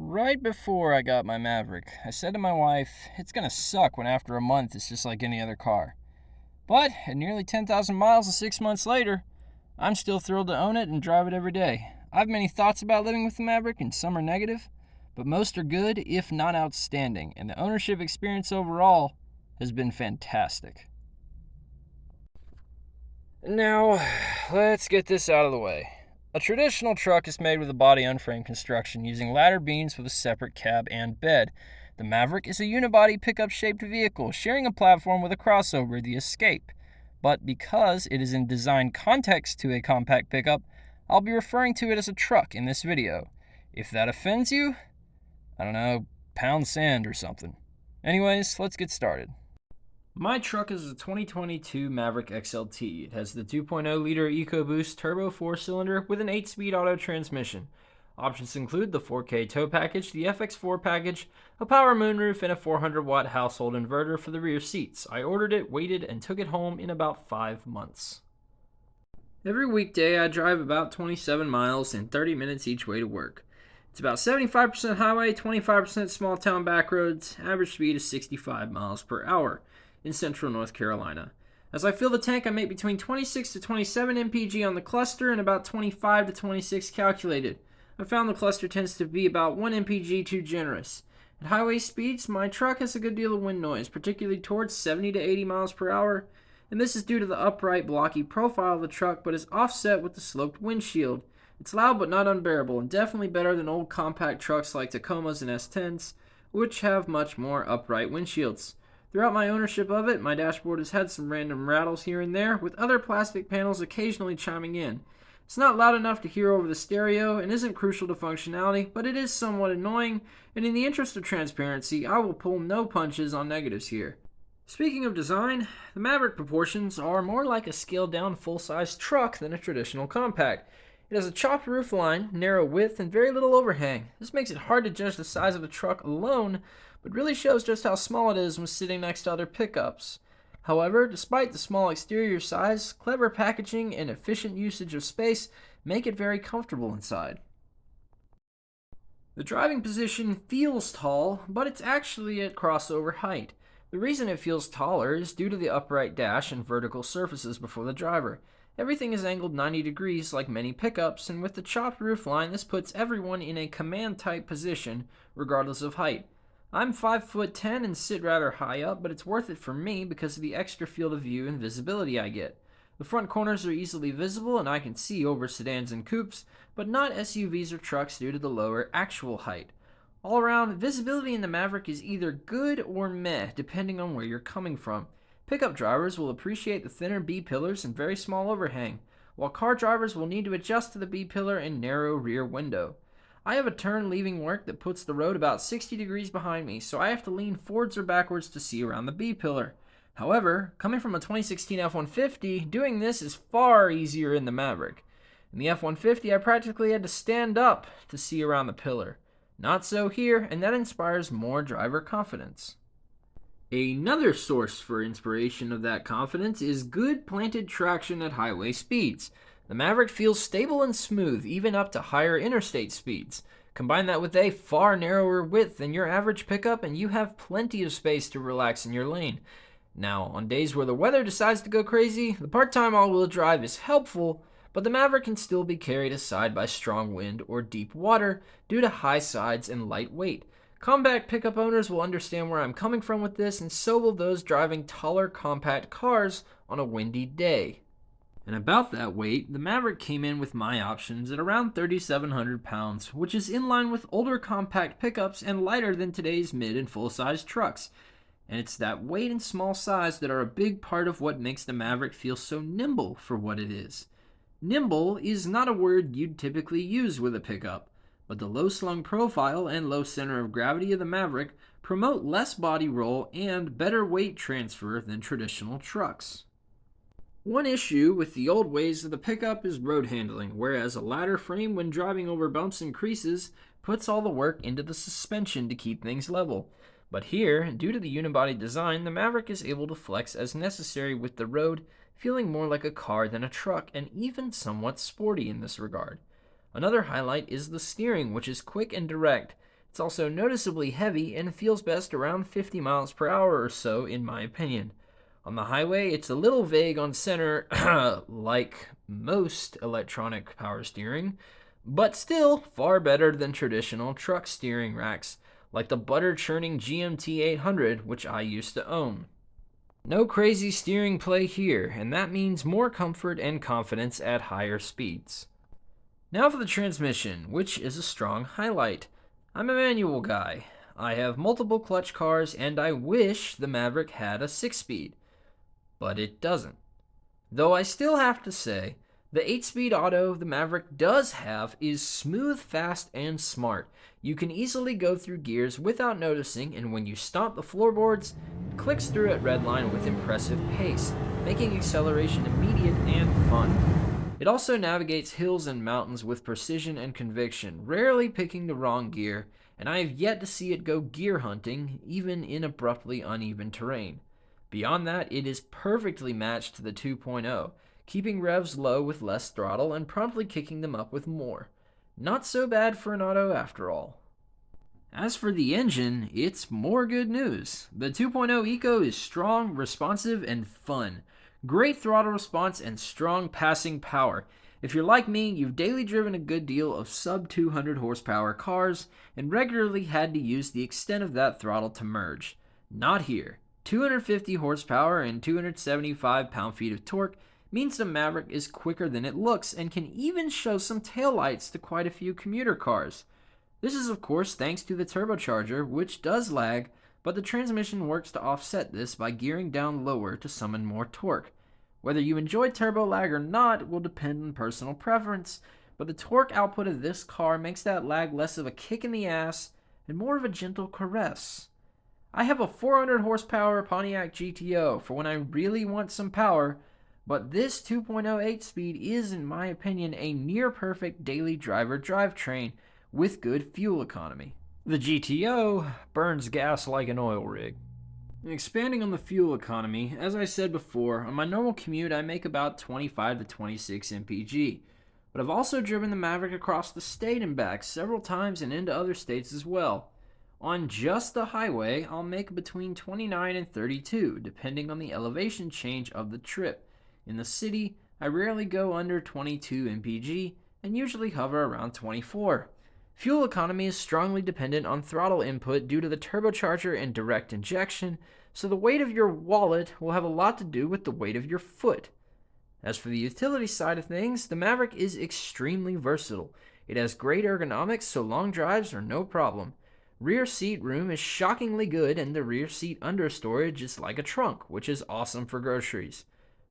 Right before I got my Maverick, I said to my wife, it's gonna suck when after a month it's just like any other car. But at nearly 10,000 miles and 6 months later, I'm still thrilled to own it and drive it every day. I have many thoughts about living with the Maverick, and some are negative, but most are good, if not outstanding, and the ownership experience overall has been fantastic. Now, let's get this out of the way. A traditional truck is made with a body unframe construction using ladder beams with a separate cab and bed. The Maverick is a unibody pickup shaped vehicle sharing a platform with a crossover, the Escape. But because it is in design context to a compact pickup, I'll be referring to it as a truck in this video. If that offends you, I don't know, pound sand or something. Anyways, let's get started. My truck is a 2022 Maverick XLT. It has the 2.0-liter EcoBoost turbo 4-cylinder with an 8-speed auto transmission. Options include the 4K tow package, the FX4 package, a power moonroof, and a 400-watt household inverter for the rear seats. I ordered it, waited, and took it home in about 5 months. Every weekday, I drive about 27 miles and 30 minutes each way to work. It's about 75% highway, 25% small town back roads. Average speed is 65 miles per hour in central North Carolina. As I fill the tank, I make between 26 to 27 mpg on the cluster and about 25 to 26 calculated. I found the cluster tends to be about 1 mpg too generous. At highway speeds, my truck has a good deal of wind noise, particularly towards 70 to 80 miles per hour, and this is due to the upright, blocky profile of the truck, but is offset with the sloped windshield. It's loud but not unbearable, and definitely better than old compact trucks like Tacomas and S10s, which have much more upright windshields. Throughout my ownership of it, my dashboard has had some random rattles here and there, with other plastic panels occasionally chiming in. It's not loud enough to hear over the stereo and isn't crucial to functionality, but it is somewhat annoying, and in the interest of transparency, I will pull no punches on negatives here. Speaking of design, the Maverick proportions are more like a scaled-down full-size truck than a traditional compact. It has a chopped roofline, narrow width, and very little overhang. This makes it hard to judge the size of the truck alone, but really shows just how small it is when sitting next to other pickups. However, despite the small exterior size, clever packaging and efficient usage of space make it very comfortable inside. The driving position feels tall, but it's actually at crossover height. The reason it feels taller is due to the upright dash and vertical surfaces before the driver. Everything is angled 90 degrees like many pickups, and with the chopped roofline, this puts everyone in a command-type position, regardless of height. I'm 5'10" and sit rather high up, but it's worth it for me because of the extra field of view and visibility I get. The front corners are easily visible and I can see over sedans and coupes, but not SUVs or trucks due to the lower actual height. All around, visibility in the Maverick is either good or meh, depending on where you're coming from. Pickup drivers will appreciate the thinner B-pillars and very small overhang, while car drivers will need to adjust to the B-pillar and narrow rear window. I have a turn leaving work that puts the road about 60 degrees behind me, so I have to lean forwards or backwards to see around the B-pillar. However, coming from a 2016 F-150, doing this is far easier in the Maverick. In the F-150, I practically had to stand up to see around the pillar. Not so here, and that inspires more driver confidence. Another source for inspiration of that confidence is good planted traction at highway speeds. The Maverick feels stable and smooth, even up to higher interstate speeds. Combine that with a far narrower width than your average pickup, and you have plenty of space to relax in your lane. Now, on days where the weather decides to go crazy, the part-time all-wheel drive is helpful, but the Maverick can still be carried aside by strong wind or deep water due to high sides and light weight. Compact pickup owners will understand where I'm coming from with this, and so will those driving taller compact cars on a windy day. And about that weight, the Maverick came in with my options at around 3,700 pounds, which is in line with older compact pickups and lighter than today's mid and full-size trucks. And it's that weight and small size that are a big part of what makes the Maverick feel so nimble for what it is. Nimble is not a word you'd typically use with a pickup, but the low-slung profile and low center of gravity of the Maverick promote less body roll and better weight transfer than traditional trucks. One issue with the old ways of the pickup is road handling, whereas a ladder frame when driving over bumps and creases puts all the work into the suspension to keep things level. But here, due to the unibody design, the Maverick is able to flex as necessary with the road, feeling more like a car than a truck and even somewhat sporty in this regard. Another highlight is the steering, which is quick and direct. It's also noticeably heavy and feels best around 50 miles per hour or so, in my opinion. On the highway, it's a little vague on center, like most electronic power steering, but still far better than traditional truck steering racks, like the butter churning GMT 800, which I used to own. No crazy steering play here, and that means more comfort and confidence at higher speeds. Now for the transmission, which is a strong highlight. I'm a manual guy. I have multiple clutch cars, and I wish the Maverick had a 6-speed, but it doesn't. Though I still have to say, the 8-speed auto the Maverick does have is smooth, fast, and smart. You can easily go through gears without noticing, and when you stomp the floorboards, it clicks through at redline with impressive pace, making acceleration immediate and fun. It also navigates hills and mountains with precision and conviction, rarely picking the wrong gear, and I have yet to see it go gear hunting, even in abruptly uneven terrain. Beyond that, it is perfectly matched to the 2.0, keeping revs low with less throttle and promptly kicking them up with more. Not so bad for an auto after all. As for the engine, it's more good news. The 2.0 Eco is strong, responsive, and fun. Great throttle response and strong passing power. If you're like me, you've daily driven a good deal of sub 200 horsepower cars and regularly had to use the extent of that throttle to merge. Not here. 250 horsepower and 275 pound-feet of torque means the Maverick is quicker than it looks and can even show some taillights to quite a few commuter cars. This is of course thanks to the turbocharger, which does lag, but the transmission works to offset this by gearing down lower to summon more torque. Whether you enjoy turbo lag or not will depend on personal preference, but the torque output of this car makes that lag less of a kick in the ass and more of a gentle caress. I have a 400 horsepower Pontiac GTO for when I really want some power, but this 2.0 8-speed is, in my opinion, a near-perfect daily driver drivetrain with good fuel economy. The GTO burns gas like an oil rig. Expanding on the fuel economy, as I said before, on my normal commute I make about 25 to 26 mpg, but I've also driven the Maverick across the state and back several times and into other states as well. On just the highway, I'll make between 29 and 32, depending on the elevation change of the trip. In the city, I rarely go under 22 mpg and usually hover around 24. Fuel economy is strongly dependent on throttle input due to the turbocharger and direct injection, so the weight of your wallet will have a lot to do with the weight of your foot. As for the utility side of things, the Maverick is extremely versatile. It has great ergonomics, so long drives are no problem. Rear seat room is shockingly good, and the rear seat understorage is like a trunk, which is awesome for groceries.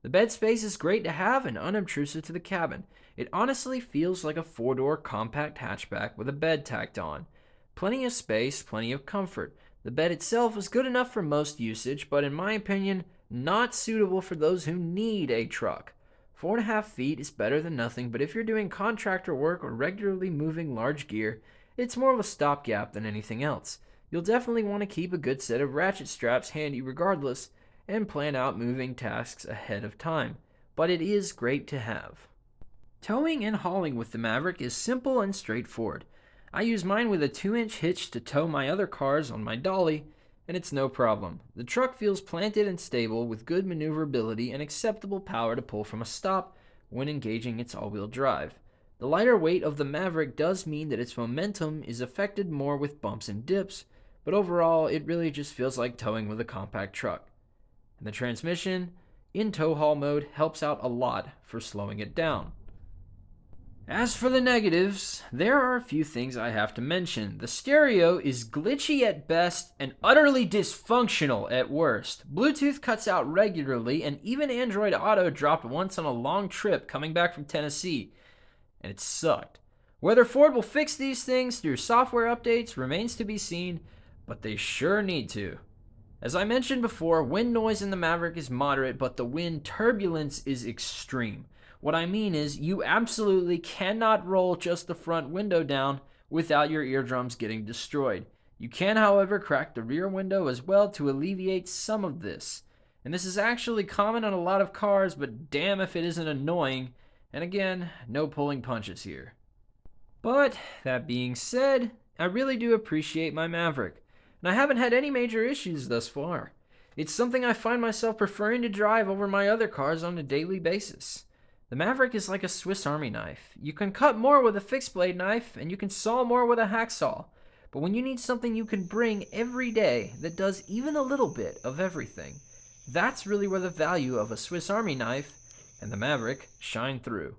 The bed space is great to have and unobtrusive to the cabin. It honestly feels like a 4-door compact hatchback with a bed tacked on. Plenty of space, plenty of comfort. The bed itself is good enough for most usage, but in my opinion, not suitable for those who need a truck. 4.5 feet is better than nothing, but if you're doing contractor work or regularly moving large gear, it's more of a stopgap than anything else. You'll definitely want to keep a good set of ratchet straps handy regardless, and plan out moving tasks ahead of time, but it is great to have. Towing and hauling with the Maverick is simple and straightforward. I use mine with a 2-inch hitch to tow my other cars on my dolly, and it's no problem. The truck feels planted and stable with good maneuverability and acceptable power to pull from a stop when engaging its all-wheel drive. The lighter weight of the Maverick does mean that its momentum is affected more with bumps and dips, but overall it really just feels like towing with a compact truck. And the transmission, in tow haul mode, helps out a lot for slowing it down. As for the negatives, there are a few things I have to mention. The stereo is glitchy at best and utterly dysfunctional at worst. Bluetooth cuts out regularly, and even Android Auto dropped once on a long trip coming back from Tennessee, and it sucked. Whether Ford will fix these things through software updates remains to be seen, but they sure need to. As I mentioned before, wind noise in the Maverick is moderate, but the wind turbulence is extreme. What I mean is, you absolutely cannot roll just the front window down without your eardrums getting destroyed. You can, however, crack the rear window as well to alleviate some of this. And this is actually common on a lot of cars, but damn if it isn't annoying. And again, no pulling punches here. But, that being said, I really do appreciate my Maverick, and I haven't had any major issues thus far. It's something I find myself preferring to drive over my other cars on a daily basis. The Maverick is like a Swiss Army knife. You can cut more with a fixed blade knife, and you can saw more with a hacksaw. But when you need something you can bring every day that does even a little bit of everything, that's really where the value of a Swiss Army knife and the Maverick shine through.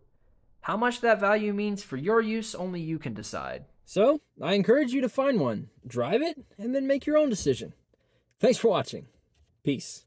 How much that value means for your use, only you can decide. So, I encourage you to find one, drive it, and then make your own decision. Thanks for watching. Peace.